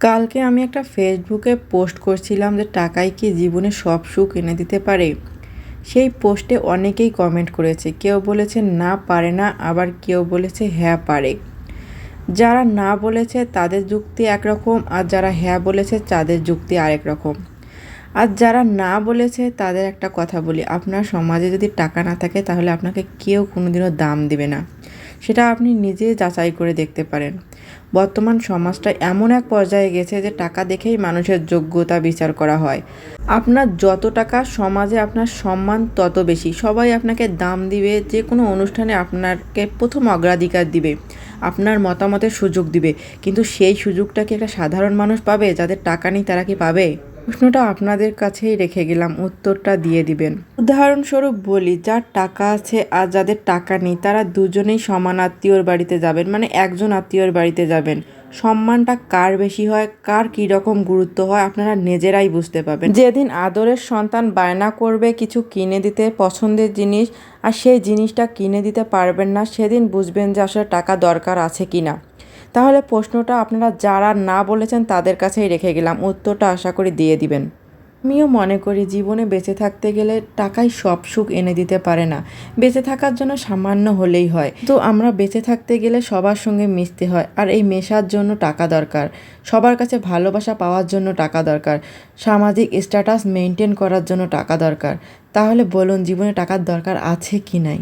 কালকে আমি একটা ফেসবুকে পোস্ট করছিলাম যে টাকাই কি জীবনে সব সুখ এনে দিতে পারে। সেই পোস্টে অনেকেই কমেন্ট করেছে, কেউ বলেছে না পারে না, আবার কেউ বলেছে হ্যাঁ পারে। যারা না বলেছে তাদের যুক্তি একরকম, আর যারা হ্যাঁ বলেছে তাদের যুক্তি আরেক রকম। আর যারা না বলেছে তাদের একটা কথা বলি, আপনার সমাজে যদি টাকা না থাকে তাহলে আপনাকে কেউ কোনোদিনও দাম দেবে না। সেটা আপনি নিজে যাচাই করে দেখতে পারেন। বর্তমান সমাজটা এমন এক পর্যায়ে গেছে যে টাকা দেখেই মানুষের যোগ্যতা বিচার করা হয়। আপনার যত টাকা, সমাজে আপনার সম্মান তত বেশি। সবাই আপনাকে দাম দিবে, যে কোনো অনুষ্ঠানে আপনাকে প্রথম অগ্রাধিকার দিবে, আপনার মতামতের সুযোগ দিবে। কিন্তু সেই সুযোগটা কি একটা সাধারণ মানুষ পাবে? যাদের টাকা নেই তারা কি পাবে? প্রশ্নটা আপনাদের কাছেই রেখে গেলাম, উত্তরটা দিয়ে দিবেন। উদাহরণস্বরূপ বলি, যার টাকা আছে আর যাদের টাকা নেই তারা দুজনেই সমান আত্মীয়র বাড়িতে যাবেন, মানে একজন আত্মীয়র বাড়িতে যাবেন। সম্মানটা কার বেশি হয়, কার কী রকম গুরুত্ব হয় আপনারা নিজেরাই বুঝতে পারবেন। যেদিন আদরের সন্তান বায়না করবে কিছু কিনে দিতে, পছন্দের জিনিস, আর সেই জিনিসটা কিনে দিতে পারবেন না, সেদিন বুঝবেন যে আসলে টাকা দরকার আছে কি না। তাহলে প্রশ্নটা আপনারা যারা না বলেছেন তাদের কাছেই রেখে গেলাম, উত্তরটা আশা করি দিয়ে দিবেন। আমিও মনে করি জীবনে বেঁচে থাকতে গেলে টাকাই সব সুখ এনে দিতে পারে না। বেঁচে থাকার জন্য সামান্য হলেই হয়, তো আমরা বেঁচে থাকতে গেলে সবার সঙ্গে মিশতে হয়, আর এই মেশার জন্য টাকা দরকার। সবার কাছে ভালোবাসা পাওয়ার জন্য টাকা দরকার। সামাজিক স্ট্যাটাস মেনটেন করার জন্য টাকা দরকার। তাহলে বলুন, জীবনে টাকার দরকার আছে কি নাই?